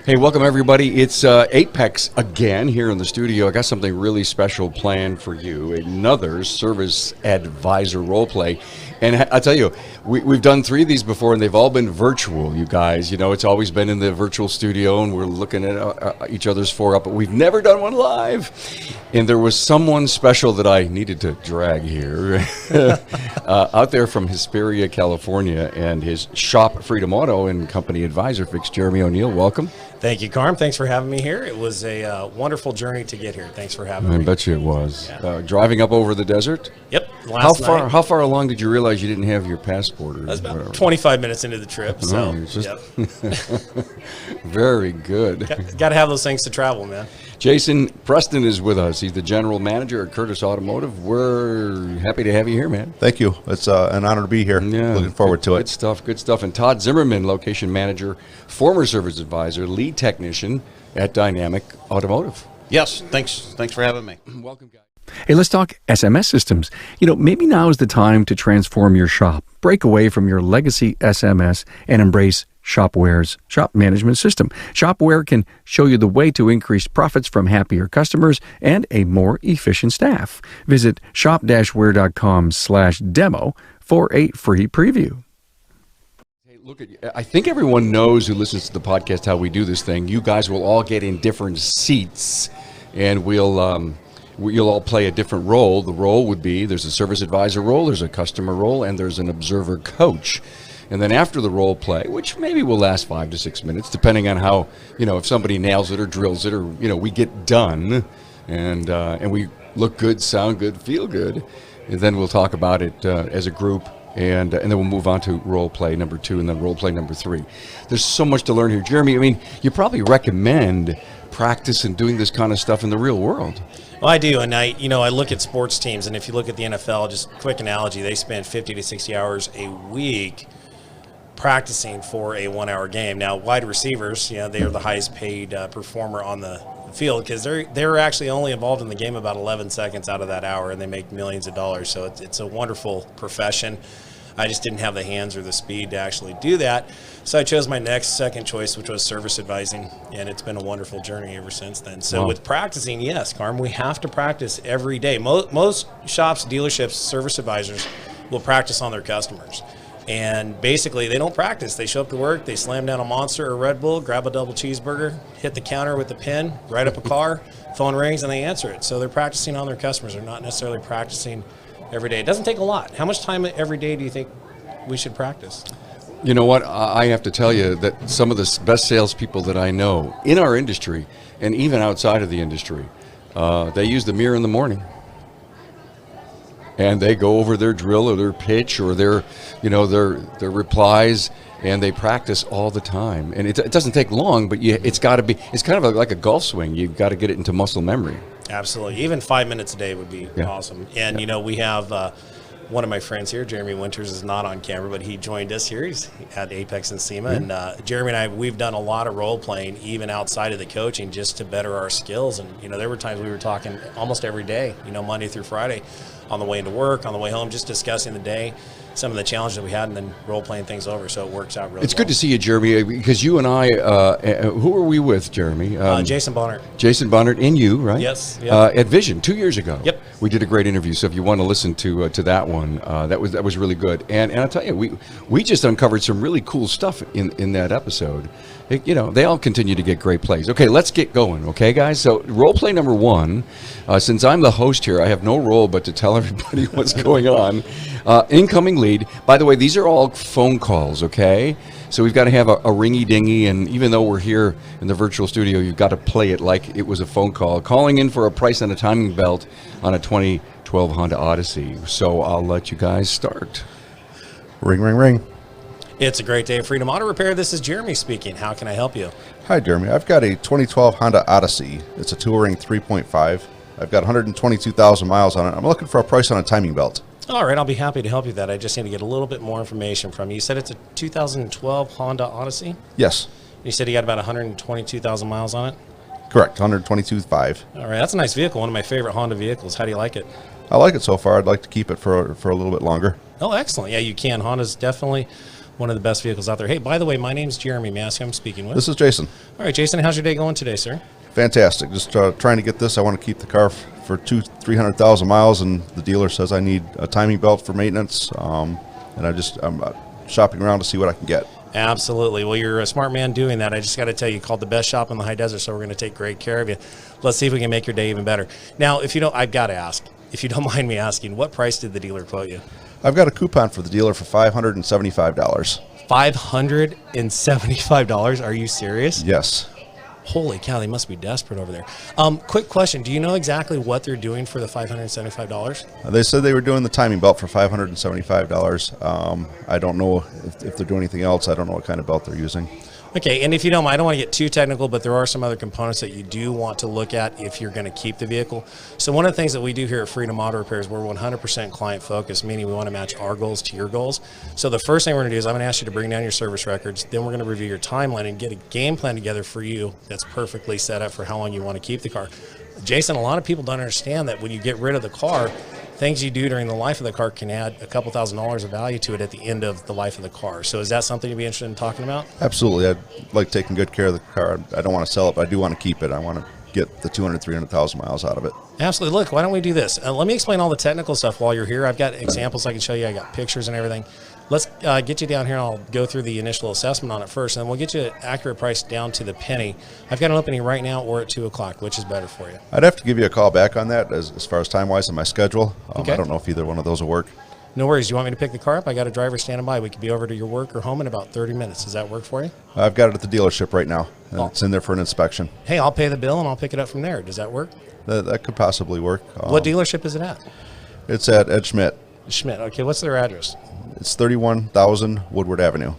Hey, welcome everybody. It's AAPEX again here in the studio. I got something really special planned for you. Another Service Advisor role play. And I'll tell you, we've done 3 of these before, and they've all been virtual, you guys. You know, it's always been in the virtual studio, and we're looking at each other's 4 up, but we've never done one live. And there was someone special that I needed to drag here out there from Hesperia, California, and his shop, Freedom Auto and Company Advisor, Jeremy O'Neill. Welcome. Thank you, Carm. Thanks for having me here. It was a wonderful journey to get here. Thanks for having me. I bet you it was. Yeah. Driving up over the desert? Yep. How far along did you realize you didn't have your passport? That was about 25 minutes into the trip. So, yep. Very good. Got to have those things to travel, man. Jayson Preston is with us. He's the general manager at Curtis Automotive. We're happy to have you here, man. Thank you. It's an honor to be here. Yeah, looking forward to it. Good stuff. And Todd Zimmerman, location manager, former service advisor, lead technician at Dynamic Automotive. Yes, thanks for having me. Welcome, guys. Hey, let's talk SMS systems. You know, maybe now is the time to transform your shop. Break away from your legacy SMS and embrace Shopware's shop management system. Shopware can show you the way to increase profits from happier customers and a more efficient staff. Visit shop-ware.com/demo for a free preview. Hey, look, I think everyone knows who listens to the podcast how we do this thing. You guys will all get in different seats, and you'll all play a different role. The role would be there's a service advisor role, there's a customer role, and there's an observer coach. And then after the role play, which maybe will last 5 to 6 minutes, depending on how, if somebody nails it or drills it, or, we get done and we look good, sound good, feel good. And then we'll talk about it as a group. And then we'll move on to role play number 2 and then role play number 3. There's so much to learn here. Jeremy, I mean, you probably recommend practice and doing this kind of stuff in the real world. Well, I do, and I look at sports teams, and if you look at the NFL, just quick analogy, they spend 50 to 60 hours a week practicing for a 1-hour game. Now, wide receivers, they are the highest paid performer on the field because they're actually only involved in the game about 11 seconds out of that hour, and they make millions of dollars. So it's a wonderful profession. I just didn't have the hands or the speed to actually do that. So I chose my second choice, which was service advising, and it's been a wonderful journey ever since then. So with practicing, yes, Carm, we have to practice every day. Most shops, dealerships, service advisors will practice on their customers. And basically, they don't practice. They show up to work, they slam down a Monster or Red Bull, grab a double cheeseburger, hit the counter with the pen, write up a car, phone rings, and they answer it. So they're practicing on their customers. They're not necessarily practicing every day. It doesn't take a lot. How much time every day do you think we should practice? You know what? I have to tell you that some of the best salespeople that I know in our industry and even outside of the industry, they use the mirror in the morning. And they go over their drill or their pitch or their replies, and they practice all the time. And it doesn't take long, but it's got to be. It's kind of like a golf swing. You've got to get it into muscle memory. Absolutely. Even 5 minutes a day would be awesome. And we have one of my friends here, Jeremy Winters, is not on camera, but he joined us here. He's at AAPEX and SEMA. And Jeremy and I, we've done a lot of role playing, even outside of the coaching, just to better our skills. And there were times we were talking almost every day, Monday through Friday, on the way into work, on the way home, just discussing the day, some of the challenges that we had, and then role-playing things over, so it works out really well. It's good to see you, Jeremy, because you and I, who were we with, Jeremy? Jason Bonnert. Jason Bonnert and you, right? Yes. Yep. At Vision 2 years ago. Yep. We did a great interview, so if you want to listen to that one, that was really good. And I'll tell you, we just uncovered some really cool stuff in that episode. They all continue to get great plays. Okay, let's get going, okay, guys? So role play number 1, since I'm the host here, I have no role but to tell everybody what's going on. Incoming lead. By the way, these are all phone calls, okay? So we've got to have a ringy-dingy, and even though we're here in the virtual studio, you've got to play it like it was a phone call. Calling in for a price on a timing belt on a 2012 Honda Odyssey. So I'll let you guys start. Ring, ring, ring. It's a great day at Freedom Auto Repair. This is Jeremy speaking. How can I help you? Hi, Jeremy. I've got a 2012 Honda Odyssey. It's a Touring 3.5. I've got 122,000 miles on it. I'm looking for a price on a timing belt. All right, I'll be happy to help you with that. I just need to get a little bit more information from you. You said it's a 2012 Honda Odyssey? Yes. You said you got about 122,000 miles on it? Correct, 122.5. All right, that's a nice vehicle, one of my favorite Honda vehicles. How do you like it? I like it so far. I'd like to keep it for a little bit longer. Oh, excellent. Yeah, you can. Honda's definitely one of the best vehicles out there. Hey, by the way, my name's Jeremy. May I ask who I'm speaking with? This is Jason. All right, Jason, how's your day going today, sir? Fantastic. Just trying to get this. I want to keep the car for 300,000 miles, and the dealer says I need a timing belt for maintenance. And I'm shopping around to see what I can get. Absolutely. Well, you're a smart man doing that. I just got to tell you, called the best shop in the high desert, so we're going to take great care of you. Let's see if we can make your day even better. Now, I've got to ask, if you don't mind me asking, what price did the dealer quote you? I've got a coupon for the dealer for $575. $575? Are you serious? Yes. Holy cow, they must be desperate over there. Quick question. Do you know exactly what they're doing for the $575? They said they were doing the timing belt for $575. I don't know if they're doing anything else. I don't know what kind of belt they're using. Okay, and if you don't mind, I don't want to get too technical, but there are some other components that you do want to look at if you're going to keep the vehicle. So one of the things that we do here at Freedom Auto Repairs, we're 100% client focused, meaning we want to match our goals to your goals. So the first thing we're going to do is I'm going to ask you to bring down your service records. Then we're going to review your timeline and get a game plan together for you that's perfectly set up for how long you want to keep the car. Jason, a lot of people don't understand that when you get rid of the car, things you do during the life of the car can add a couple $1,000s of value to it at the end of the life of the car. So is that something you'd be interested in talking about? Absolutely. I'd like taking good care of the car. I don't want to sell it, but I do want to keep it. I want to get the 300,000 miles out of it. Absolutely. Look, why don't we do this? Let me explain all the technical stuff while you're here. I've got examples I can show you. I got pictures and everything. Let's get you down here, and I'll go through the initial assessment on it first, and then we'll get you an accurate price down to the penny. I've got an opening right now or at 2 o'clock. Which is better for you? I'd have to give you a call back on that as far as time-wise in my schedule. Okay. I don't know if either one of those will work. No worries. Do you want me to pick the car up? I got a driver standing by. We could be over to your work or home in about 30 minutes. Does that work for you? I've got it at the dealership right now, and it's in there for an inspection. Hey, I'll pay the bill, and I'll pick it up from there. Does that work? That could possibly work. What dealership is it at? It's at Ed Schmidt. Schmidt. Okay, what's their address? It's 31,000 Woodward Avenue.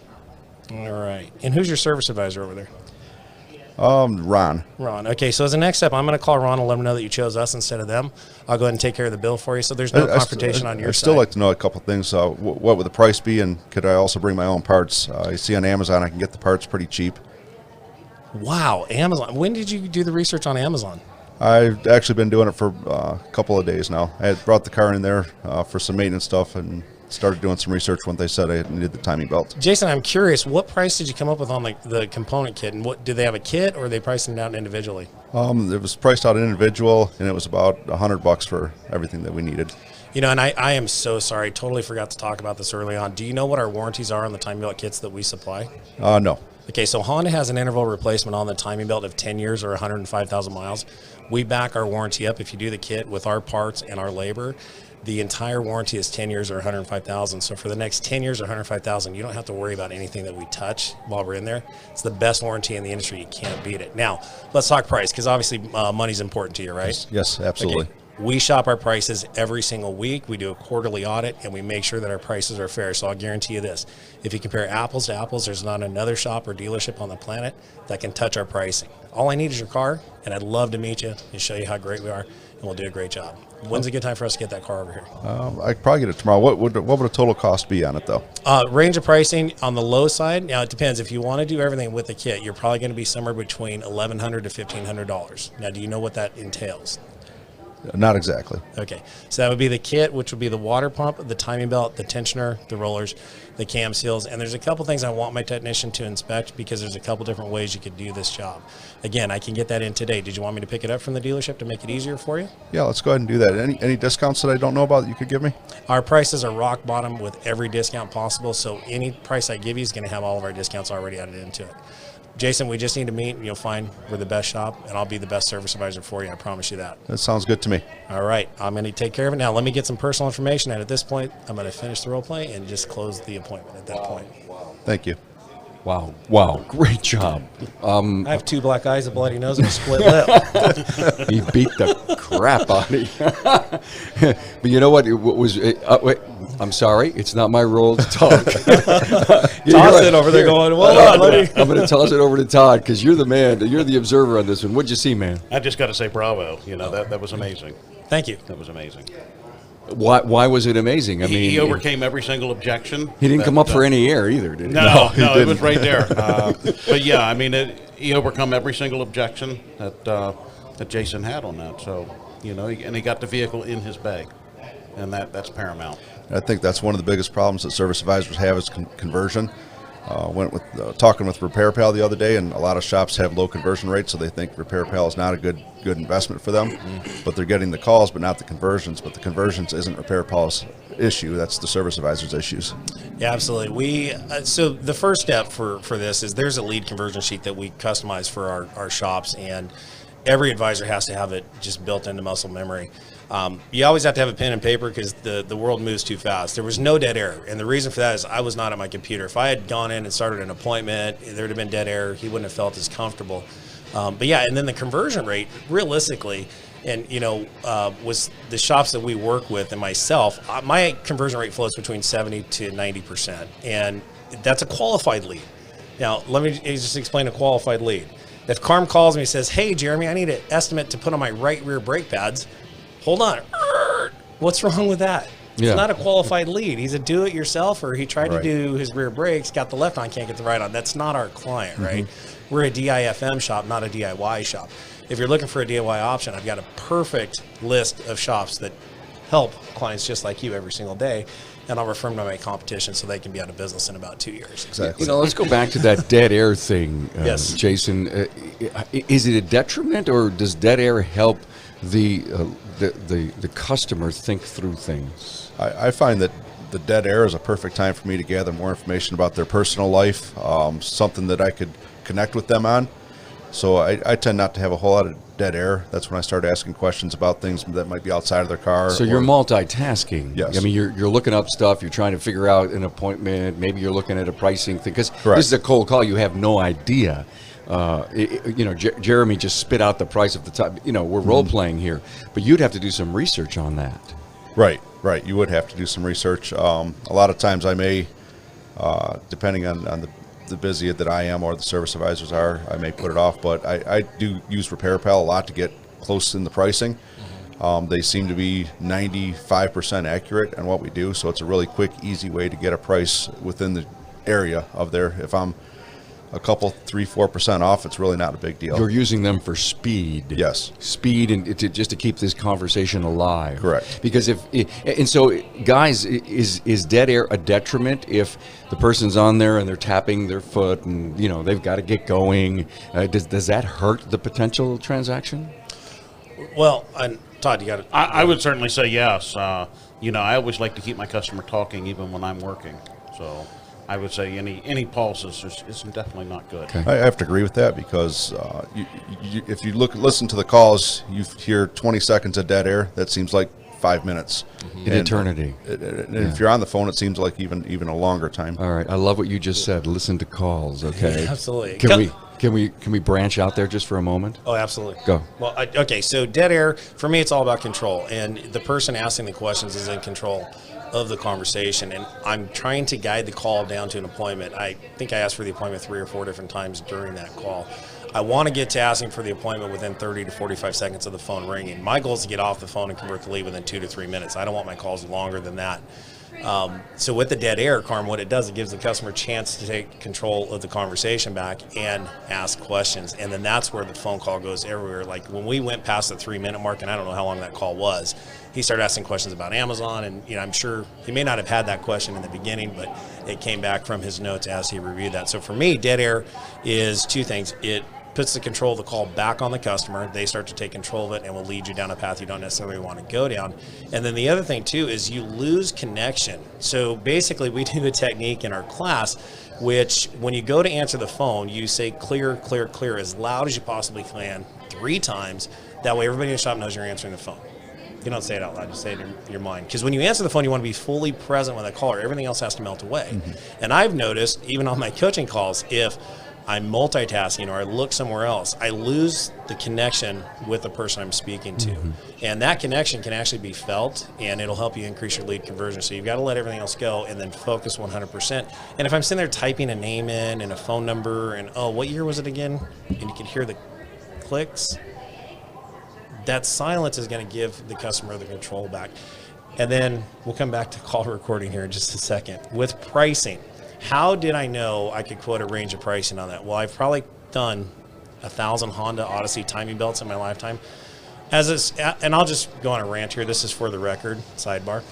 All right. And who's your service advisor over there? Ron. Ron. Okay, so as a next step, I'm going to call Ron and let him know that you chose us instead of them. I'll go ahead and take care of the bill for you, so there's no confrontation on your side. I'd still like to know a couple things. What would the price be, and could I also bring my own parts? You see on Amazon, I can get the parts pretty cheap. Wow, Amazon. When did you do the research on Amazon? I've actually been doing it for a couple of days now. I had brought the car in there for some maintenance stuff and started doing some research when they said I needed the timing belt. Jason, I'm curious, what price did you come up with on the component kit? And what did they have a kit, or are they pricing it out individually? It was priced out individual, and it was about $100 for everything that we needed. You know, and I am so sorry. Totally forgot to talk about this early on. Do you know what our warranties are on the timing belt kits that we supply? No. Okay, so Honda has an interval replacement on the timing belt of 10 years or 105,000 miles. We back our warranty up if you do the kit with our parts and our labor. The entire warranty is 10 years or 105,000. So for the next 10 years or 105,000, you don't have to worry about anything that we touch while we're in there. It's the best warranty in the industry. You can't beat it. Now, let's talk price, because obviously money's important to you, right? Yes, absolutely. Okay. We shop our prices every single week. We do a quarterly audit, and we make sure that our prices are fair. So I'll guarantee you this. If you compare apples to apples, there's not another shop or dealership on the planet that can touch our pricing. All I need is your car, and I'd love to meet you and show you how great we are, and we'll do a great job. When's a good time for us to get that car over here? I could probably get it tomorrow. What would a total cost be on it, though? Range of pricing on the low side. Now, it depends. If you want to do everything with the kit, you're probably going to be somewhere between $1,100 to $1,500. Now, do you know what that entails? Not exactly. Okay, so that would be the kit, which would be the water pump, the timing belt, the tensioner, the rollers, the cam seals, and there's a couple things I want my technician to inspect, because there's a couple different ways you could do this job. Again, I can get that in today. Did you want me to pick it up from the dealership to make it easier for you? Yeah, let's go ahead and do that. Any discounts that I don't know about that you could give me? Our prices are rock bottom with every discount possible, so any price I give you is going to have all of our discounts already added into it. Jason, we just need to meet, and you'll find we're the best shop, and I'll be the best service advisor for you. I promise you that. That sounds good to me. All right. I'm going to take care of it now. Let me get some personal information, and at this point, I'm going to finish the role play and just close the appointment at that point. Thank you. Wow. Great job. I have 2 black eyes, a bloody nose, and a split lip. He beat the crap out of you. But you know what? It was. Wait, I'm sorry. It's not my role to talk. Toss it over there going, well, I'm going to toss it over to Todd, because you're the man. You're the observer on this one. What'd you see, man? I just got to say bravo. You know, that was amazing. Thank you. That was amazing. Why was it amazing? I mean, he overcame every single objection. He didn't come up for any air either, did he? No, it was right there. But yeah, I mean, he overcome every single objection that Jason had on that. So, you know, and he got the vehicle in his bag, and that's paramount. I think that's one of the biggest problems that service advisors have is conversion. Went with talking with Repair Pal the other day, and a lot of shops have low conversion rates, so they think Repair Pal is not a good investment for them. But they're getting the calls, but not the conversions. But the conversions isn't Repair Pal's issue; that's the Service Advisor's issues. Yeah, absolutely. So the first step for this is there's a lead conversion sheet that we customize for our shops, and every advisor has to have it just built into muscle memory. You always have to have a pen and paper because the world moves too fast. There was no dead air, and the reason for that is I was not at my computer. If I had gone in and started an appointment, there would have been dead air. He wouldn't have felt as comfortable. But yeah, and then the conversion rate, realistically, and was the shops that we work with and myself, my conversion rate floats between 70 to 90%, and that's a qualified lead. Now, let me just explain a qualified lead. If Carm calls me and says, "Hey, Jeremy, I need an estimate to put on my right rear brake pads," hold on. What's wrong with that? Yeah. It's not a qualified lead. He's a do-it-yourselfer. He tried Right. to do his rear brakes, got the left on, can't get the right on. That's not our client, right? We're a DIFM shop, not a DIY shop. If you're looking for a DIY option, I've got a perfect list of shops that help clients just like you every single day, and I'll refer them to my competition so they can be out of business in about 2 years. Exactly. Let's go back to that dead air thing, Yes. Jayson. Is it a detriment, or does dead air help the customer think through things? I find that the dead air is a perfect time for me to gather more information about their personal life, something that I could connect with them on. So I tend not to have a whole lot of dead air. That's when I start asking questions about things that might be outside of their car. So you're multitasking. Yes. I mean, you're looking up stuff. You're trying to figure out an appointment. Maybe you're looking at a pricing thing. Because Correct. this is a cold call. You have no idea. Jeremy just spit out the price of the top. We're role playing here. But you'd have to do some research on that. Right. You would have to do some research. A lot of times I may, depending on the busy that I am or the service advisors are, I may put it off. But I do use Repair Pal a lot to get close in the pricing. They seem to be 95% accurate on what we do. So it's a really quick, easy way to get a price within the area of there. If I'm a couple, 3-4% off, it's really not a big deal. You're using them for speed. Yes. Speed and just to keep this conversation alive. Correct. Because guys, is dead air a detriment if the person's on there and they're tapping their foot and they've got to get going? Does that hurt the potential transaction? Well, and Todd, you got it. I would certainly say yes. I always like to keep my customer talking even when I'm working. So I would say any pauses is definitely not good. Okay. I have to agree with that because if you listen to the calls, you hear 20 seconds of dead air. That seems like 5 minutes. An eternity. And if you're on the phone, it seems like even a longer time. All right. I love what you just said. Listen to calls. Okay. Yeah, absolutely. Can we branch out there just for a moment? Oh, absolutely. Go. Well, okay, so dead air, for me, it's all about control. And the person asking the questions is in control of the conversation. And I'm trying to guide the call down to an appointment. I think I asked for the appointment 3 or 4 different times during that call. I want to get to asking for the appointment within 30 to 45 seconds of the phone ringing. My goal is to get off the phone and convert the lead within 2 to 3 minutes. I don't want my calls longer than that. So with the dead air, Carm, what it does, it gives the customer a chance to take control of the conversation back and ask questions. And then that's where the phone call goes everywhere. Like when we went past the 3-minute mark, and I don't know how long that call was, he started asking questions about Amazon. And, I'm sure he may not have had that question in the beginning, but it came back from his notes as he reviewed that. So for me, dead air is 2 things. It puts the control of the call back on the customer. They start to take control of it and will lead you down a path you don't necessarily want to go down. And then the other thing too is you lose connection. So basically we do a technique in our class which when you go to answer the phone, you say clear, clear, clear as loud as you possibly can 3 times. That way everybody in the shop knows you're answering the phone. You don't say it out loud, you say it in your mind. Because when you answer the phone, you want to be fully present with that caller. Everything else has to melt away. Mm-hmm. And I've noticed, even on my coaching calls, if I'm multitasking or I look somewhere else, I lose the connection with the person I'm speaking to. Mm-hmm. And that connection can actually be felt, and it'll help you increase your lead conversion. So you've got to let everything else go and then focus 100%. And if I'm sitting there typing a name in and a phone number and, oh, what year was it again? And you can hear the clicks, that silence is going to give the customer the control back. And then we'll come back to call recording here in just a second. With pricing, how did I know I could quote a range of pricing on that? Well, I've probably done 1,000 Honda Odyssey timing belts in my lifetime. And I'll just go on a rant here. This is for the record, sidebar.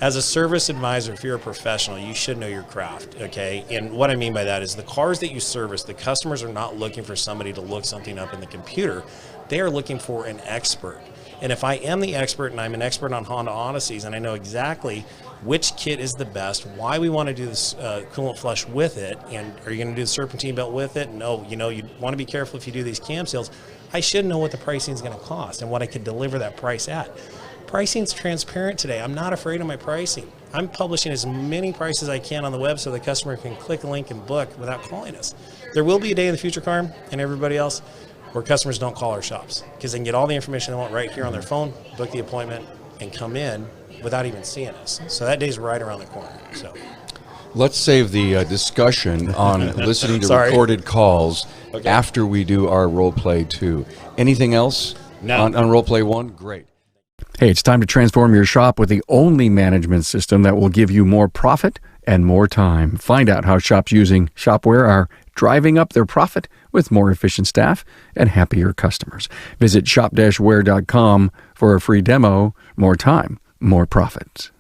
As a service advisor, if you're a professional, you should know your craft, okay? And what I mean by that is the cars that you service, the customers are not looking for somebody to look something up in the computer. They are looking for an expert. And if I am the expert and I'm an expert on Honda Odysseys and I know exactly which kit is the best, why we want to do this coolant flush with it, and are you going to do the serpentine belt with it? No, you want to be careful if you do these cam seals. I should know what the pricing is going to cost and what I could deliver that price at. Pricing's transparent today. I'm not afraid of my pricing. I'm publishing as many prices as I can on the web so the customer can click a link and book without calling us. There will be a day in the future, Carm, and everybody else, where customers don't call our shops because they can get all the information they want right here on their phone, book the appointment, and come in without even seeing us. So that day's right around the corner. So Let's save the discussion on listening to recorded calls after we do our role play 2. Anything else on role play 1? Great. Hey, it's time to transform your shop with the only management system that will give you more profit and more time. Find out how shops using Shopware are driving up their profit with more efficient staff and happier customers. Visit shop-ware.com for a free demo. More time, more profits.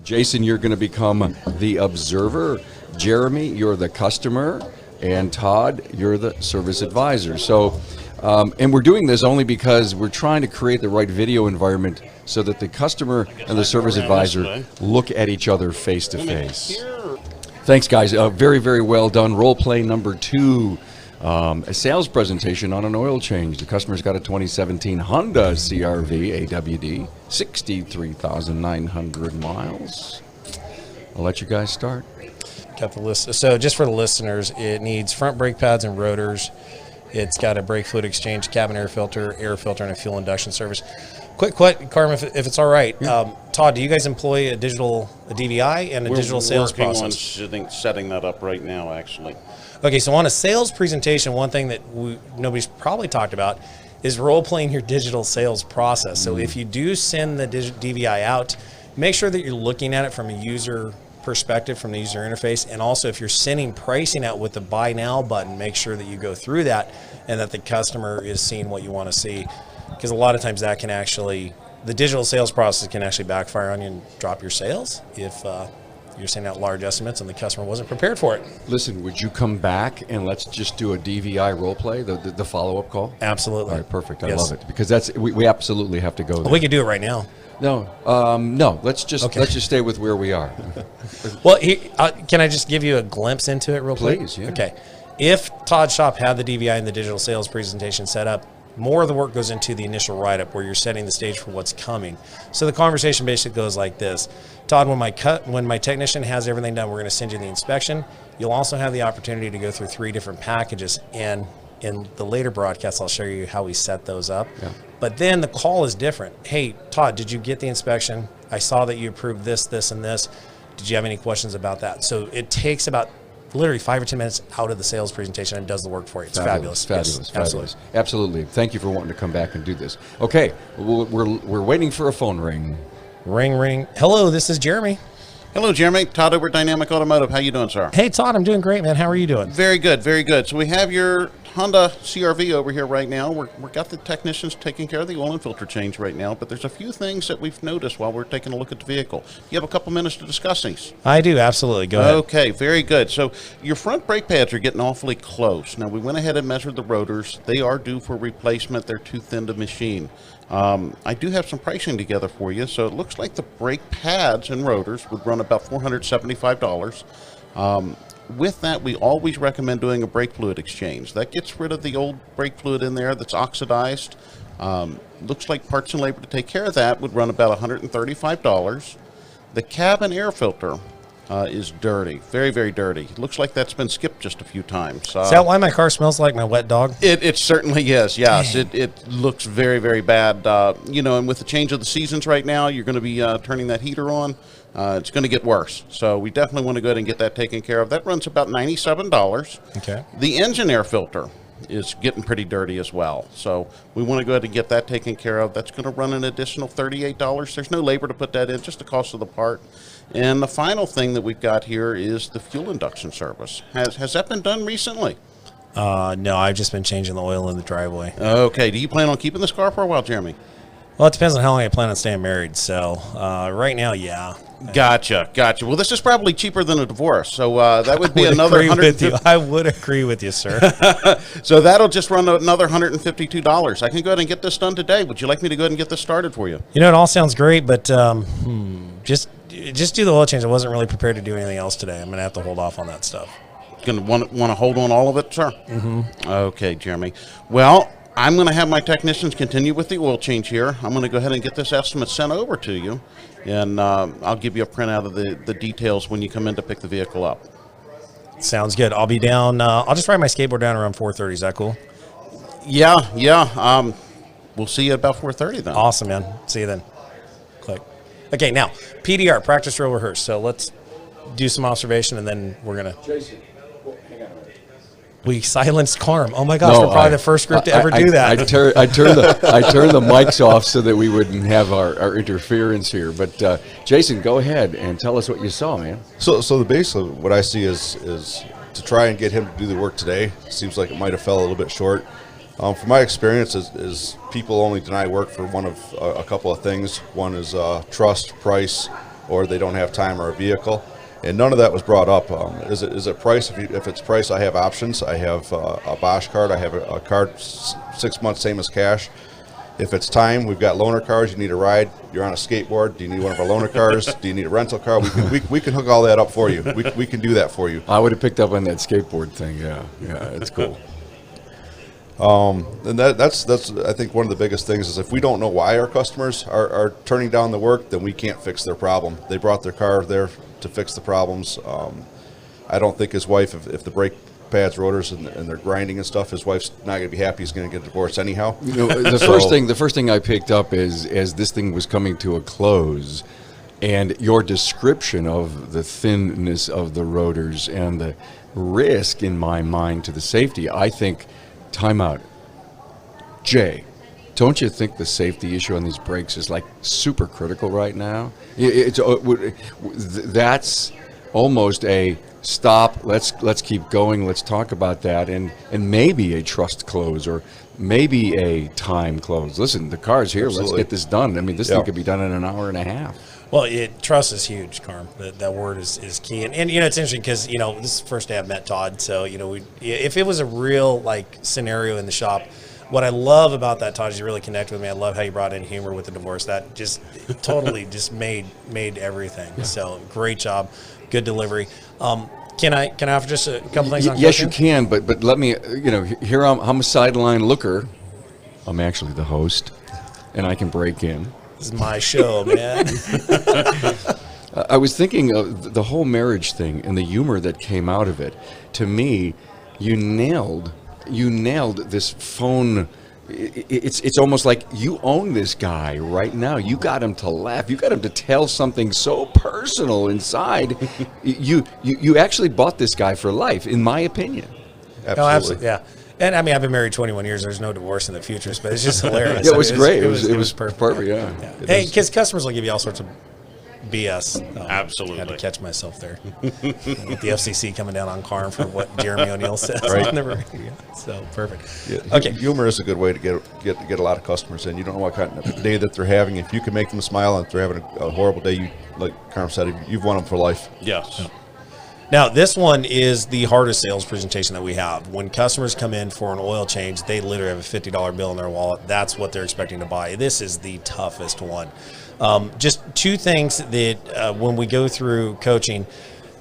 Jayson, you're going to become the observer. Jeremy, you're the customer. And Todd, you're the service advisor. So, and we're doing this only because we're trying to create the right video environment so that the customer and the service advisor look at each other face to face. Thanks, guys. Very, very well done. Role play number 2. A sales presentation on an oil change. The customer's got a 2017 Honda CR-V AWD, 63,900 miles. I'll let you guys start. Got the list. So just for the listeners, it needs front brake pads and rotors. It's got a brake fluid exchange, cabin air filter, and a fuel induction service. Quick, Carmen, if it's all right. Todd, do you guys employ a DVI and a digital sales process? We're working on setting that up right now, actually. Okay, so on a sales presentation, one thing that nobody's probably talked about is role-playing your digital sales process. So if you do send the DVI out, make sure that you're looking at it from a user perspective, from the user interface, and also if you're sending pricing out with the buy now button, make sure that you go through that and that the customer is seeing what you want to see, because a lot of times that can actually, the digital sales process can actually backfire on you and drop your sales if you're sending out large estimates and the customer wasn't prepared for it. Listen, would you come back and let's just do a DVI role play, the follow-up call? Absolutely. All right, perfect. I love it, because we absolutely have to go there. We could do it right now. No. Let's just stay with where we are. Well, can I just give you a glimpse into it real quick? Please, yeah. Okay. If Todd's shop had the DVI and the digital sales presentation set up, more of the work goes into the initial write-up where you're setting the stage for what's coming. So the conversation basically goes like this. Todd, when my technician has everything done, we're going to send you the inspection. You'll also have the opportunity to go through 3 different packages, and in the later broadcast, I'll show you how we set those up. Yeah. But then the call is different. Hey, Todd, did you get the inspection? I saw that you approved this, this, and this. Did you have any questions about that? So it takes about literally 5 or 10 minutes out of the sales presentation and does the work for you. It's fabulous. Fabulous. Absolutely. Thank you for wanting to come back and do this. Okay, we're waiting for a phone ring. Ring, ring. Hello, this is Jeremy. Hello, Jeremy. Todd over at Dynamic Automotive. How you doing, sir? Hey, Todd, I'm doing great, man. How are you doing? Very good, very good. So we have your Honda CR-V over here right now. We've got the technicians taking care of the oil and filter change right now, but there's a few things that we've noticed while we're taking a look at the vehicle. You have a couple minutes to discuss these? I do, absolutely. Go ahead. Okay, very good. So your front brake pads are getting awfully close. Now, we went ahead and measured the rotors. They are due for replacement. They're too thin to machine. I do have some pricing together for you. So it looks like the brake pads and rotors would run about $475. With that, we always recommend doing a brake fluid exchange. That gets rid of the old brake fluid in there that's oxidized. Looks like parts and labor to take care of that would run about $135. The cabin air filter is dirty, very, very dirty. Looks like that's been skipped just a few times. Is that why my car smells like my wet dog? It certainly is, yes. It looks very, very bad. And with the change of the seasons right now, you're going to be turning that heater on. It's going to get worse. So we definitely want to go ahead and get that taken care of. That runs about $97. Okay. The engine air filter is getting pretty dirty as well. So we want to go ahead and get that taken care of. That's going to run an additional $38. There's no labor to put that in, just the cost of the part. And the final thing that we've got here is the fuel induction service. Has that been done recently? No, I've just been changing the oil in the driveway. Okay. Do you plan on keeping this car for a while, Jeremy? Well, it depends on how long I plan on staying married. So right now, yeah. Gotcha. Well, this is probably cheaper than a divorce, so that would be I would another agree with you. $150. I would agree with you, sir. So that'll just run another $152. I can go ahead and get this done today. Would you like me to go ahead and get this started for you? You know, it all sounds great, but just do the oil change. I wasn't really prepared to do anything else today. I'm going to have to hold off on that stuff. Going to want to hold on all of it, sir? Mm-hmm. Okay, Jeremy. Well, I'm going to have my technicians continue with the oil change here. I'm going to go ahead and get this estimate sent over to you, and I'll give you a printout of the details when you come in to pick the vehicle up. Sounds good. I'll be down. I'll just ride my skateboard down around 4:30. Is that cool? Yeah. We'll see you at about 4:30 then. Awesome, man. See you then. Click. Okay, now, PDR, practice, drill, rehearse. So let's do some observation, and then we're going to... Jason, hang on a minute. We silenced Carm. Oh, my gosh, we're probably the first group to ever do that. I turned the mics off so that we wouldn't have our interference here. But, Jason, go ahead and tell us what you saw, man. So the base of what I see is to try and get him to do the work today. Seems like it might have fell a little bit short. From my experience, is people only deny work for one of a couple of things. One is trust, price, or they don't have time or a vehicle. And none of that was brought up. Is it price? If it's price, I have options. I have a Bosch card. I have a card 6 months, same as cash. If it's time, we've got loaner cars. You need a ride. You're on a skateboard. Do you need one of our loaner cars? Do you need a rental car? We can hook all that up for you. We can do that for you. I would have picked up on that skateboard thing. Yeah, it's cool. And that's I think one of the biggest things is if we don't know why our customers are turning down the work, then we can't fix their problem. They brought their car there to fix the problems. I don't think his wife, if the brake pads, rotors, and they're grinding and stuff, his wife's not going to be happy. He's going to get a divorce anyhow. You know, the first thing I picked up is as this thing was coming to a close, and your description of the thinness of the rotors and the risk in my mind to the safety, I think, time out. Jay, don't you think the safety issue on these brakes is like super critical right now? That's almost a stop. Let's keep going. Let's talk about that, and maybe a trust close or maybe a time close. Listen, the car's here. Absolutely. Let's get this done. I mean, this thing could be done in an hour and a half. Well, trust is huge, Carm. That word is key. And you know, it's interesting because, you know, this is the first day I've met Todd. So, you know, if it was a real, like, scenario in the shop, what I love about that, Todd, is you really connect with me. I love how you brought in humor with the divorce. That just totally just made everything. Yeah. So, great job. Good delivery. Can I offer just a couple things on Yes, coaching? you can, but let me, you know, here I'm a sideline looker. I'm actually the host, and I can break in. This is my show, man. I was thinking of the whole marriage thing and the humor that came out of it. To me, you nailed this phone. It's almost like you own this guy right now. You got him to laugh. You got him to tell something so personal inside. You actually bought this guy for life, in my opinion. Absolutely. Oh, absolutely, yeah. And I mean, I've been married 21 years. There's no divorce in the futures, but it's just hilarious. Yeah, it was great. It was perfect. Yeah. Hey, because customers will give you all sorts of BS. Absolutely. Had to catch myself there. With the FCC coming down on Carm for what Jeremy O'Neill says. Right. So perfect. Yeah, okay. Humor is a good way to get a lot of customers in. You don't know what kind of day that they're having. If you can make them smile and if they're having a horrible day, like Carm said, you've won them for life. Yes. Yeah. Now, this one is the hardest sales presentation that we have. When customers come in for an oil change, they literally have a $50 bill in their wallet. That's what they're expecting to buy. This is the toughest one. Just two things that when we go through coaching,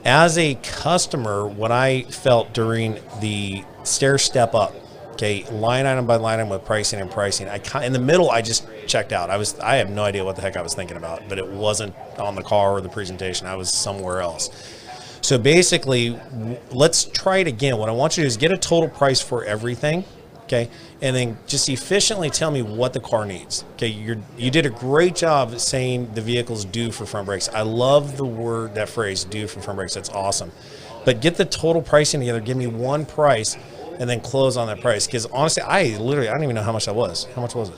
as a customer, what I felt during the stair step up, okay, line item by line item with pricing, in the middle, I just checked out. I have no idea what the heck I was thinking about, but it wasn't on the car or the presentation. I was somewhere else. So basically, let's try it again. What I want you to do is get a total price for everything, okay, and then just efficiently tell me what the car needs. Okay, you did a great job at saying the vehicle's due for front brakes. I love that phrase, due for front brakes. That's awesome. But get the total pricing together. Give me one price, and then close on that price. Because honestly, I don't even know how much that was. How much was it?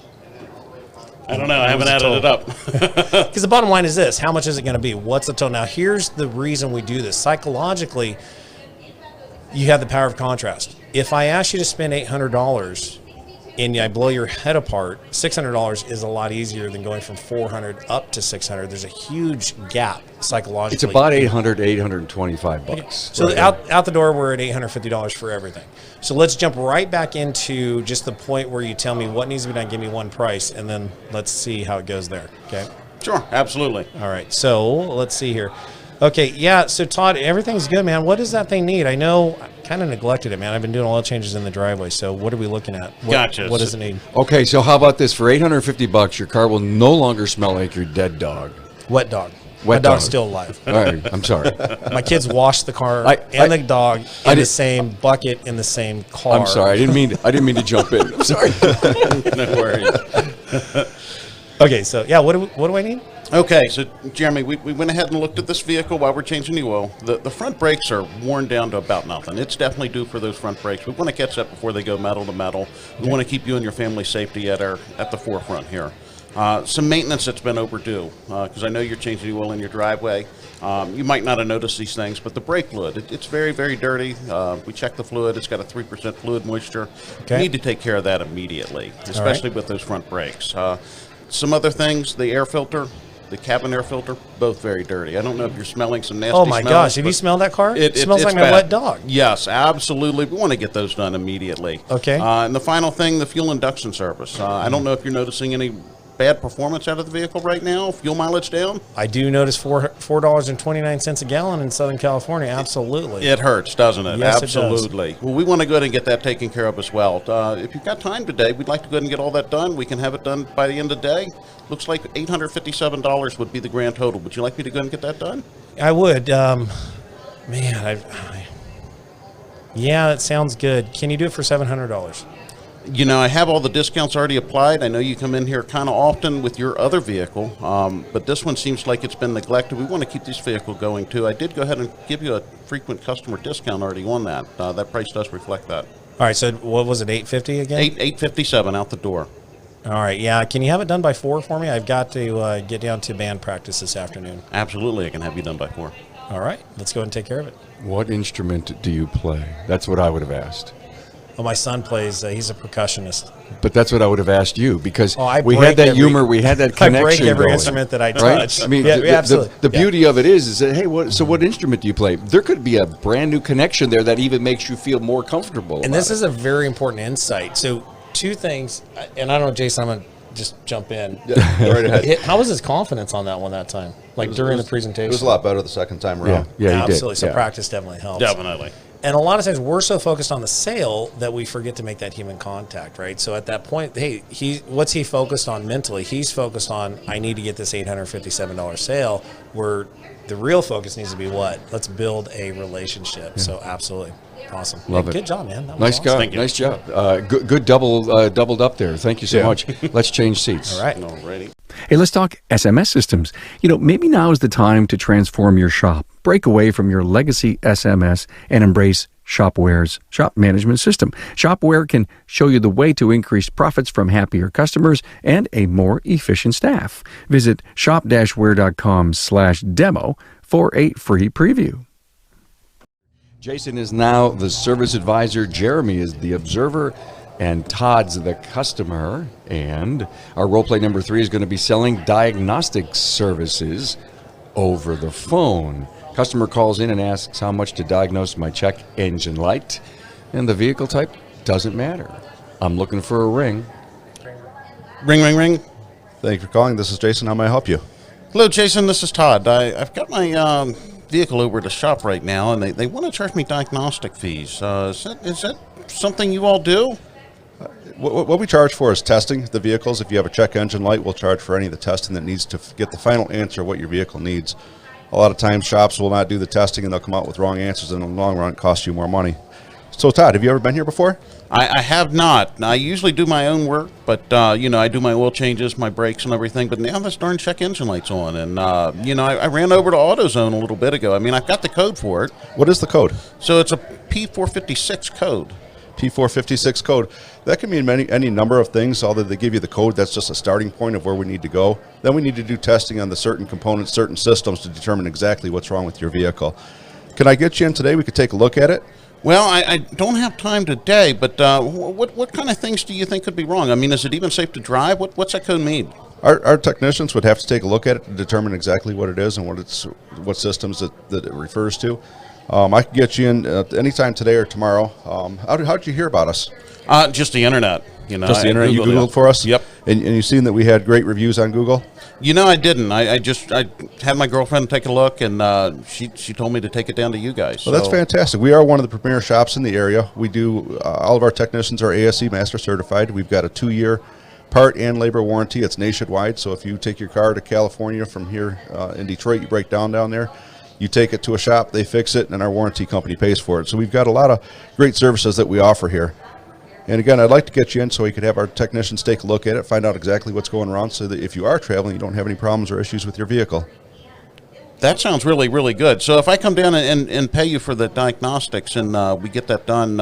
I don't know. I haven't added it up. Because the bottom line is this. How much is it going to be? What's the total? Now, here's the reason we do this. Psychologically, you have the power of contrast. If I ask you to spend $800 and I blow your head apart, $600 is a lot easier than going from $400 up to $600. There's a huge gap psychologically. It's about $825. So out the door, we're at $850 for everything. So let's jump right back into just the point where you tell me what needs to be done, give me one price, and then let's see how it goes there. Okay? Sure, absolutely. All right. So let's see here. Okay, yeah, so Todd, everything's good, man. What does that thing need? I know I kind of neglected it, man. I've been doing oil changes in the driveway, so what are we looking at? Gotcha. What does it need? Okay, so how about this? For $850, your car will no longer smell like your dead dog. Wet dog. Wet My dog's dog. still alive. All right, I'm sorry. My kids washed the car I- the dog in the same bucket in the same car. I'm sorry. I didn't mean to jump in. I'm sorry. No worries. Okay, so yeah, what do I need? Okay, so Jeremy, we went ahead and looked at this vehicle while we're changing the oil. The front brakes are worn down to about nothing. It's definitely due for those front brakes. We want to catch that before they go metal to metal. We want to keep you and your family's safety at the forefront here. Some maintenance that's been overdue, because I know you're changing the oil in your driveway. You might not have noticed these things, but the brake fluid, it's very, very dirty. We checked the fluid. It's got a 3% fluid moisture. Okay. You need to take care of that immediately, especially with those front brakes. Some other things, the air filter, the cabin air filter, both very dirty. I don't know if you're smelling some nasty Oh my smells, gosh, have but you smelled that car? It smells it's like my bad. wet dog. Yes, absolutely. We want to get those done immediately. Okay. And the final thing, the fuel induction service. I don't know if you're noticing any bad performance out of the vehicle right now, fuel mileage down. I do notice $4.29 a gallon in Southern California. Absolutely. It hurts, doesn't it? Yes, it does. Absolutely. Well, we want to go ahead and get that taken care of as well. If you've got time today, we'd like to go ahead and get all that done. We can have it done by the end of the day. Looks like $857 would be the grand total. Would you like me to go ahead and get that done? I would. Yeah, that sounds good. Can you do it for $700? You know, I have all the discounts already applied. I know you come in here kind of often with your other vehicle, but this one seems like it's been neglected. We want to keep this vehicle going, too. I did go ahead and give you a frequent customer discount already on that. That price does reflect that. All right, so what was it, $850 again? $857 out the door. All right, yeah. Can you have it done by 4 for me? I've got to get down to band practice this afternoon. Absolutely, I can have you done by 4. All right, let's go ahead and take care of it. What instrument do you play? That's what I would have asked. Well, my son plays, he's a percussionist. But that's what I would have asked you, because I we break had that every- humor, we had that connection I break every going, instrument that I right? touch. I mean, Yeah, the, absolutely. the beauty of it is that, hey, what instrument do you play? There could be a brand new connection there that even makes you feel more comfortable. And this is a very important insight. So 2 things, and I don't know, Jason, I'm going to just jump in. Right ahead. How was his confidence on that one that time? Like during the presentation? It was a lot better the second time Yeah, around. yeah, you did. Absolutely. So Yeah. practice definitely helps. Definitely. And a lot of times we're so focused on the sale that we forget to make that human contact, right? So at that point, hey, what's he focused on mentally? He's focused on, I need to get this $857 sale, where the real focus needs to be what? Let's build a relationship. So absolutely. Awesome. Love it. Good job, man. That was Nice awesome. job. Thank you. Nice job. Good doubled up there. Thank you so Yeah. much. Let's change seats. All right. Alrighty. Hey, let's talk SMS systems. Maybe now is the time to transform your shop. Break away from your legacy SMS and embrace Shopware's shop management system. Shopware can show you the way to increase profits from happier customers and a more efficient staff. Visit shop-ware.com/demo for a free preview. Jason is now the service advisor. Jeremy is the observer. And Todd's the customer. And our role play number 3 is going to be selling diagnostic services over the phone. Customer calls in and asks how much to diagnose my check engine light. And the vehicle type doesn't matter. I'm looking for a ring. Ring, ring, ring. Thank you for calling. This is Jason. How may I help you? Hello, Jason. This is Todd. I've got my vehicle over at the shop right now, and they want to charge me diagnostic fees. Is that something you all do? What we charge for is testing the vehicles. If you have a check engine light, we'll charge for any of the testing that needs to get the final answer what your vehicle needs. A lot of times shops will not do the testing and they'll come out with wrong answers, and in the long run it costs you more money. So Todd, have you ever been here before? I have not. I usually do my own work, but, I do my oil changes, my brakes and everything, but now this darn check engine light's on. And, I ran over to AutoZone a little bit ago. I mean, I've got the code for it. What is the code? So it's a P456 code. P456 code. That can mean any number of things, although they give you the code. That's just a starting point of where we need to go. Then we need to do testing on the certain components, certain systems to determine exactly what's wrong with your vehicle. Can I get you in today? We could take a look at it. Well, I don't have time today, but what kind of things do you think could be wrong? I mean, is it even safe to drive? What's that code mean? Our technicians would have to take a look at it to determine exactly what it is and what systems that it refers to. I can get you in anytime today or tomorrow. How did you hear about us? Just the internet. Just the internet. You Googled for us? Yep. And you've seen that we had great reviews on Google? I didn't. I had my girlfriend take a look, and she told me to take it down to you guys. Well, that's fantastic. We are one of the premier shops in the area. We do, all of our technicians are ASE Master Certified. We've got a 2-year part and labor warranty. It's nationwide, so if you take your car to California from here in Detroit, you break down there, you take it to a shop, they fix it, and our warranty company pays for it. So we've got a lot of great services that we offer here. And again, I'd like to get you in so we could have our technicians take a look at it, find out exactly what's going wrong, so that if you are traveling, you don't have any problems or issues with your vehicle. That sounds really, really good. So if I come down and pay you for the diagnostics and we get that done,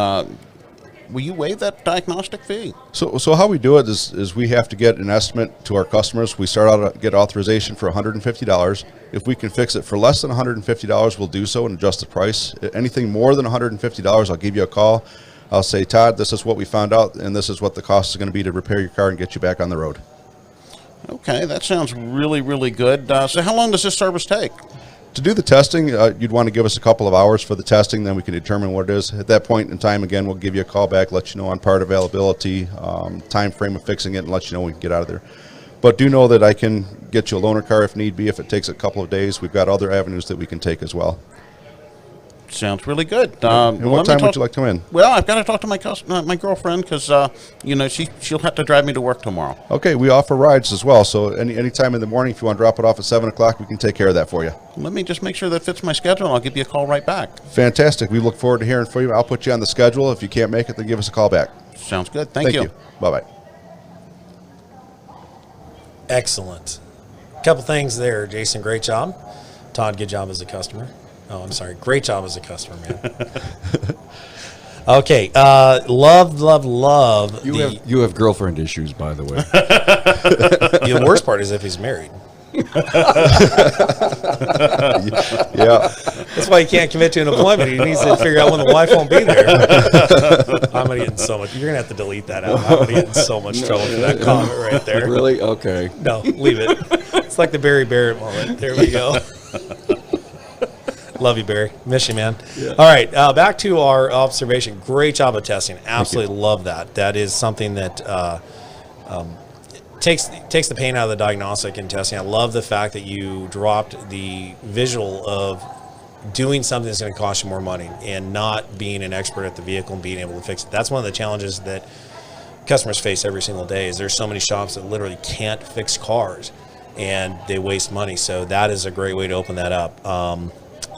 will you waive that diagnostic fee? So how we do it is we have to get an estimate to our customers. We start out get authorization for $150. If we can fix it for less than $150, we'll do so and adjust the price. Anything more than $150, I'll give you a call. I'll say, Todd, this is what we found out, and this is what the cost is going to be to repair your car and get you back on the road. Okay, that sounds really, really good. So how long does this service take? To do the testing, you'd want to give us a couple of hours for the testing, then we can determine what it is. At that point in time, again, we'll give you a call back, let you know on part availability, time frame of fixing it, and let you know we can get out of there. But do know that I can get you a loaner car if need be. If it takes a couple of days, we've got other avenues that we can take as well. Sounds really good. And what time would you like to come in? Well, I've got to talk to my girlfriend because she'll have to drive me to work tomorrow. Okay, we offer rides as well. So any time in the morning, if you want to drop it off at 7 o'clock, we can take care of that for you. Let me just make sure that fits my schedule, and I'll give you a call right back. Fantastic. We look forward to hearing from you. I'll put you on the schedule. If you can't make it, then give us a call back. Sounds good. Thank you. Bye-bye. Excellent. Couple things there, Jason. Great job. Todd, good job as a customer. Oh, I'm sorry. Great job as a customer, man. Okay. Love. You have girlfriend issues, by the way. The worst part is if he's married. Yeah. That's why he can't commit to an appointment. He needs to figure out when the wife won't be there. I'm going to get in so much. You're going to have to delete that out. I'm going to get in so much trouble for that comment right there. Really? Okay. No, leave it. It's like the Barry Barrett moment. There we go. Love you, Barry. Miss you, man. Yeah. All right, back to our observation. Great job of testing. Absolutely love that. That is something that takes the pain out of the diagnostic and testing. I love the fact that you dropped the visual of doing something that's going to cost you more money and not being an expert at the vehicle and being able to fix it. That's one of the challenges that customers face every single day. Is there's so many shops that literally can't fix cars and they waste money. So that is a great way to open that up.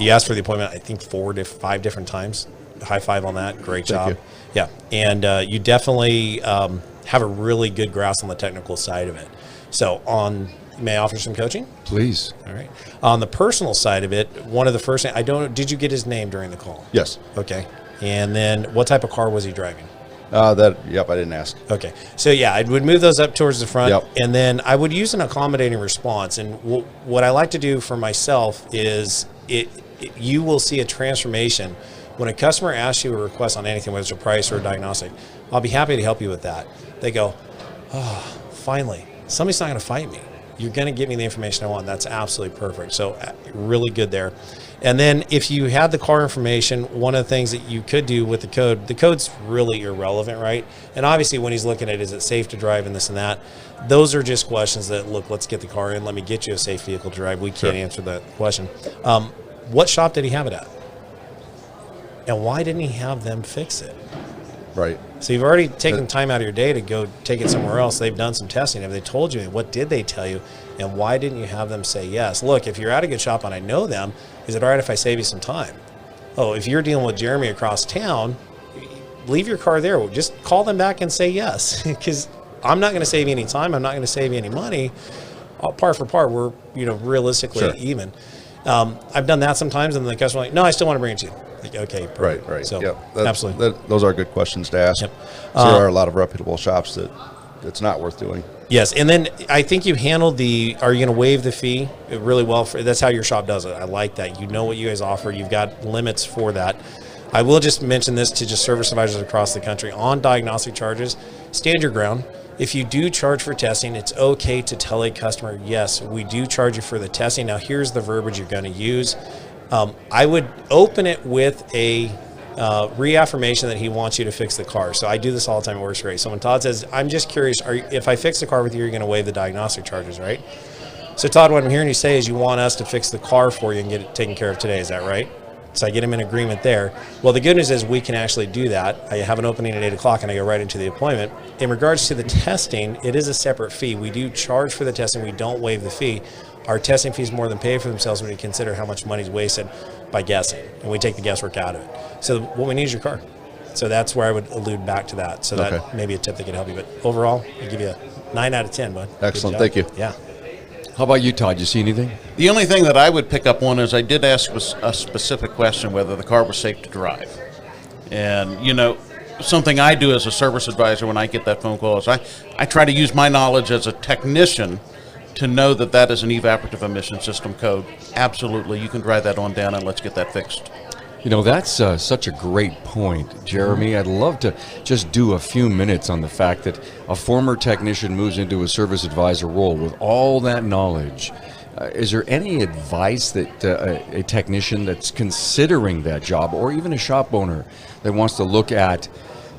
You asked for the appointment, I think 4 to 5 different times. High five on that. Great job. Yeah. And you definitely have a really good grasp on the technical side of it. So may I offer some coaching? Please. All right. On the personal side of it, one of the first things, did you get his name during the call? Yes. Okay. And then what type of car was he driving? I didn't ask. Okay. So, yeah, I would move those up towards the front, Yep. and then I would use an accommodating response. And what I like to do for myself is you will see a transformation. When a customer asks you a request on anything, whether it's a price or a diagnostic, I'll be happy to help you with that. They go, oh, finally, somebody's not going to fight me. You're going to give me the information I want. That's absolutely perfect. So really good there. And then if you had the car information, one of the things that you could do with the code's really irrelevant, right? And obviously when he's looking at, is it safe to drive and this and that, those are just questions that, look, let's get the car in. Let me get you a safe vehicle to drive. We can't answer that question. What shop did he have it at? And why didn't he have them fix it? Right. So you've already taken time out of your day to go take it somewhere else. They've done some testing. Have they told you? What did they tell you? And why didn't you have them say yes? Look, if you're at a good shop and I know them, is it all right if I save you some time? Oh, if you're dealing with Jeremy across town, leave your car there. Just call them back and say yes, because I'm not going to save you any time. I'm not going to save you any money. Par for par, we're realistically even. I've done that sometimes, and the customer's like, no, I still want to bring it to you. Like, okay, perfect. Right. So, absolutely. Those are good questions to ask. Yep. So there are a lot of reputable shops that it's not worth doing. Yes, and then I think you handled are you going to waive the fee really well? That's how your shop does it. I like that. You know what you guys offer. You've got limits for that. I will just mention this to just service advisors across the country. On diagnostic charges, stand your ground. If you do charge for testing, it's okay to tell a customer, yes, we do charge you for the testing. Now, here's the verbiage you're going to use. I would open it with a reaffirmation that he wants you to fix the car. So I do this all the time. It works great. So when Todd says, I'm just curious, if I fix the car with you, you're going to waive the diagnostic charges, right? So Todd, what I'm hearing you say is you want us to fix the car for you and get it taken care of today. Is that right? So I get him in agreement there. Well, the good news is we can actually do that. I have an opening at 8 o'clock and I go right into the appointment. In regards to the testing, it is a separate fee. We do charge for the testing. We don't waive the fee. Our testing fees more than pay for themselves when you consider how much money is wasted by guessing, and we take the guesswork out of it. So what we need is your car. So that's where I would allude back to that. So that may be a tip that could help you. But overall, I give you a 9 out of 10, bud. Excellent. Thank you. Yeah. How about you, Todd? You see anything? The only thing that I would pick up on is I did ask a specific question whether the car was safe to drive. And, something I do as a service advisor when I get that phone call is I try to use my knowledge as a technician to know that that is an evaporative emission system code. Absolutely. You can drive that on down and let's get that fixed. That's such a great point, Jeremy. I'd love to just do a few minutes on the fact that a former technician moves into a service advisor role with all that knowledge. Is there any advice that a technician that's considering that job, or even a shop owner that wants to look at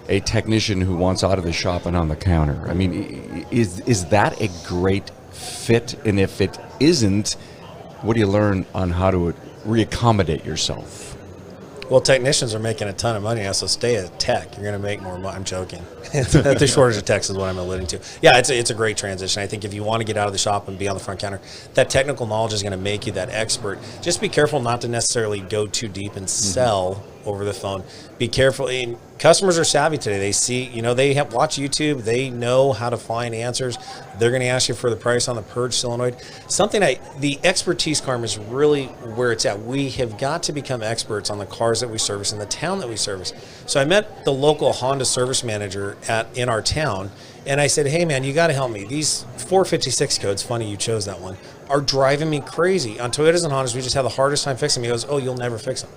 a technician who wants out of the shop and on the counter? I mean, is that a great fit? And if it isn't, what do you learn on how to reaccommodate yourself? Well, technicians are making a ton of money now, so stay a tech. You're going to make more money. I'm joking. The shortage of techs is what I'm alluding to. Yeah, it's a great transition. I think if you want to get out of the shop and be on the front counter, that technical knowledge is going to make you that expert. Just be careful not to necessarily go too deep and sell over the phone. Be careful. And customers are savvy today. They see, they watch YouTube. They know how to find answers. They're going to ask you for the price on the purge solenoid. The expertise, Carm, is really where it's at. We have got to become experts on the cars that we service in the town that we service. So I met the local Honda service manager in our town, and I said, hey, man, you got to help me. These 456 codes, funny you chose that one, are driving me crazy. On Toyotas and Hondas, we just have the hardest time fixing them. He goes, oh, you'll never fix them.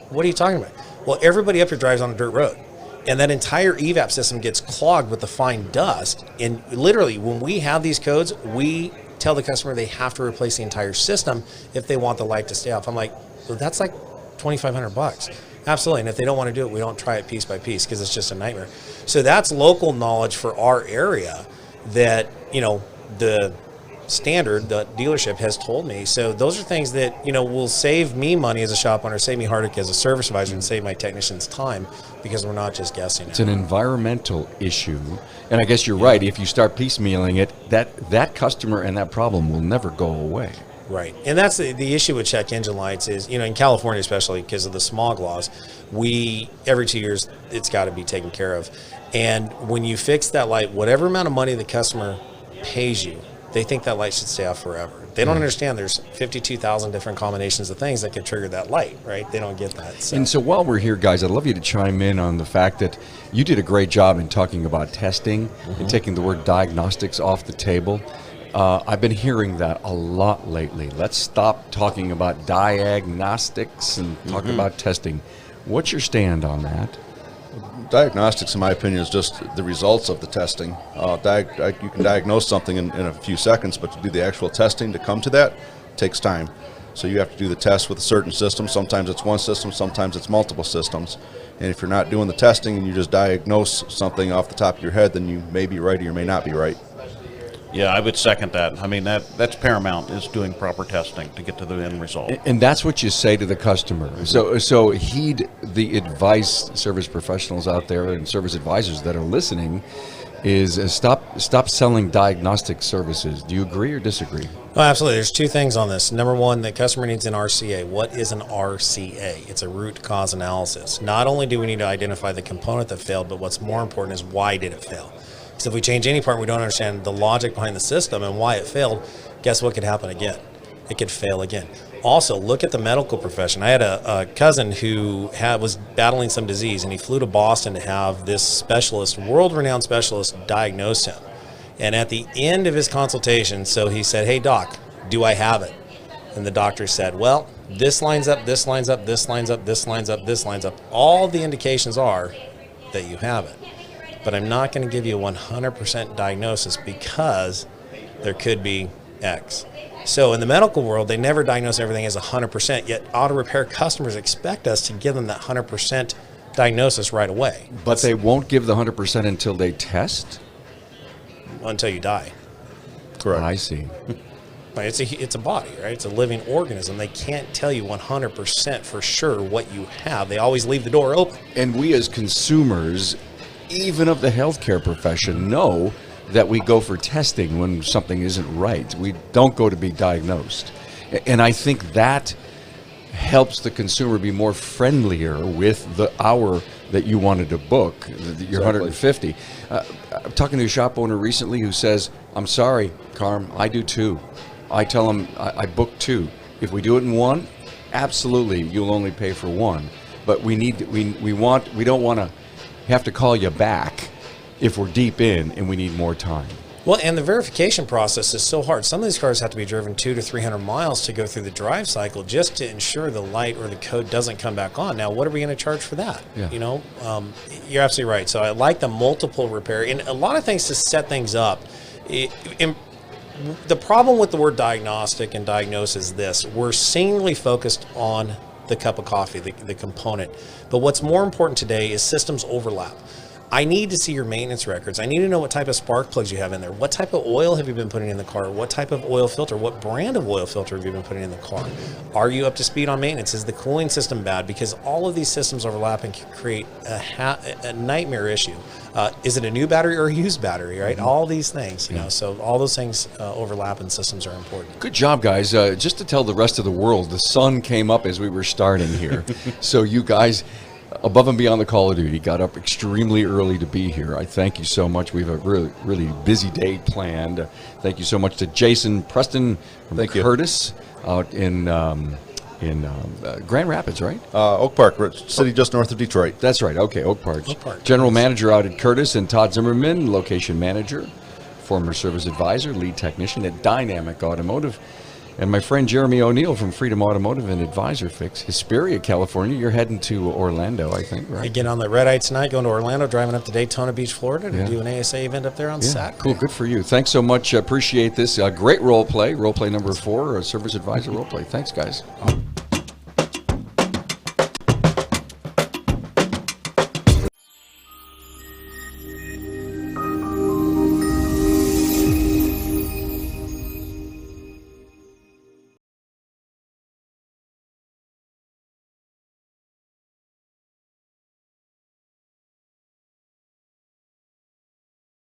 What are you talking about? Well, everybody up here drives on a dirt road, and that entire evap system gets clogged with the fine dust. And literally, when we have these codes, we tell the customer they have to replace the entire system if they want the light to stay off. I'm like, well, that's like $2,500. Absolutely. And if they don't want to do it, we don't try it piece by piece because it's just a nightmare. So that's local knowledge for our area that, the standard, the dealership has told me. So those are things that, will save me money as a shop owner, save me heartache as a service advisor, and save my technicians time because we're not just guessing. It's an environmental issue. And I guess you're right. If you start piecemealing it, that customer and that problem will never go away. Right. And that's the issue with check engine lights is, in California, especially because of the smog laws, every 2 years, it's got to be taken care of. And when you fix that light, whatever amount of money the customer pays you, they think that light should stay off forever. They don't understand there's 52,000 different combinations of things that could trigger that light, right? They don't get that. So. And so while we're here, guys, I'd love you to chime in on the fact that you did a great job in talking about testing and taking the word diagnostics off the table. I've been hearing that a lot lately. Let's stop talking about diagnostics and talk about testing. What's your stand on that? Diagnostics, in my opinion, is just the results of the testing. You can diagnose something in a few seconds, but to do the actual testing to come to that takes time. So you have to do the test with a certain system. Sometimes it's one system, sometimes it's multiple systems. And if you're not doing the testing and you just diagnose something off the top of your head, then you may be right or you may not be right. Yeah, I would second that. I mean, that's paramount, is doing proper testing to get to the end result. And that's what you say to the customer. So heed the advice, service professionals out there and service advisors that are listening, is stop selling diagnostic services. Do you agree or disagree? Oh, absolutely. There's two things on this. Number one, the customer needs an RCA. What is an RCA? It's a root cause analysis. Not only do we need to identify the component that failed, but what's more important is why did it fail? So if we change any part, we don't understand the logic behind the system and why it failed, guess what could happen again? It could fail again. Also, look at the medical profession. I had a cousin who was battling some disease, and he flew to Boston to have this specialist, world-renowned specialist, diagnose him. And at the end of his consultation, so he said, hey, doc, do I have it? And the doctor said, well, this lines up, this lines up, this lines up, this lines up, this lines up. All the indications are that you have it. But I'm not going to give you a 100% diagnosis because there could be X. So in the medical world, they never diagnose everything as 100%, yet auto repair customers expect us to give them that 100% diagnosis right away. But they won't give the 100% until they test? Until you die. Correct. I see. Right, it's a body, right? It's a living organism. They can't tell you 100% for sure what you have. They always leave the door open. And we as consumers, even of the healthcare profession, know that we go for testing when something isn't right. We don't go to be diagnosed. And I think that helps the consumer be more friendlier with the hour that you wanted to book, your 150. I'm talking to a shop owner recently who says, I'm sorry, Carm, I do two. I tell them I book two. If we do it in one, absolutely, you'll only pay for one. But we don't want to have to call you back if we're deep in and we need more time. Well, and the verification process is so hard. Some of these cars have to be driven 200 to 300 miles to go through the drive cycle just to ensure the light or the code doesn't come back on. Now, what are we going to charge for that? Yeah. You know, you're absolutely right. So I like the multiple repair. And a lot of things to set things up. The problem with the word diagnostic and diagnose is this. We're singularly focused on the cup of coffee, the component. But what's more important today is systems overlap. I need to see your maintenance records. I need to know what type of spark plugs you have in there. What type of oil have you been putting in the car? What type of oil filter? What brand of oil filter have you been putting in the car? Are you up to speed on maintenance? Is the cooling system bad? Because all of these systems overlapping can create a nightmare issue. Is it a new battery or a used battery, right? Mm-hmm. All these things, you know, so all those things overlap and systems are important. Good job, guys. Just to tell the rest of the world, the sun came up as we were starting here. So you guys, above and beyond the call of duty, got up extremely early to be here. I thank you so much. We have a really, really busy day planned. Thank you so much to Jayson Preston from Curtis out in Grand Rapids, right? Oak Park, city just north of Detroit. That's right. Okay, Oak Park. Oak Park. General Manager out at Curtis, and Todd Zimmerman, Location Manager, former Service Advisor, Lead Technician at Dynamic Automotive. And my friend Jeremy O'Neill from Freedom Automotive and Advisor Fix, Hesperia, California. You're heading to Orlando, I think, right? Again, on the red eye tonight, going to Orlando, driving up to Daytona Beach, Florida to do an ASA event up there on Saturday. Cool, good for you. Thanks so much. Appreciate this. Great role play number 4, Service Advisor role play. Thanks, guys.